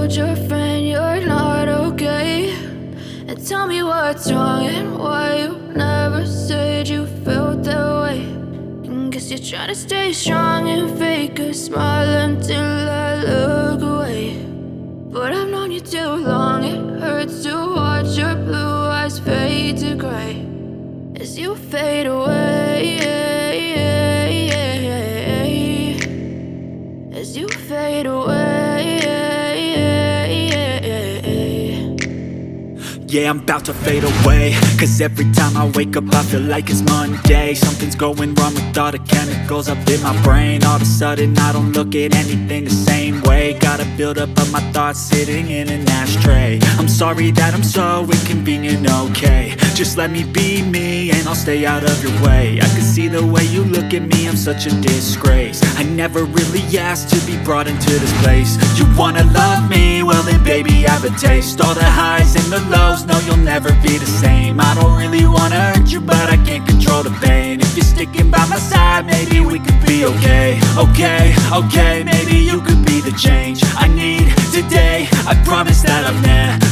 told your friend you're not okay, and tell me what's wrong and why you never said you felt that way. And guess you're trying to stay strong and fake a smile until I look away. But I've known you too long, it hurts to watch your blue eyes fade to gray as you fade away, as you fade away. Yeah, I'm about to fade away, cause every time I wake up I feel like it's Monday. Something's going wrong with all the chemicals up in my brain. All of a sudden I don't look at anything the same way. Gotta build up of my thoughts sitting in an ashtray. I'm sorry that I'm so inconvenient, okay. Just let me be me and I'll stay out of your way. I can see the way you look at me, I'm such a disgrace. I never really asked to be brought into this place. You wanna love me? Well then baby I have a taste. All the highs and the lows, no you'll never be the same. I don't really wanna hurt you but I can't control the pain. If you're sticking by my side maybe we could be okay. Okay, maybe you could be the change I need today. I promise that I've never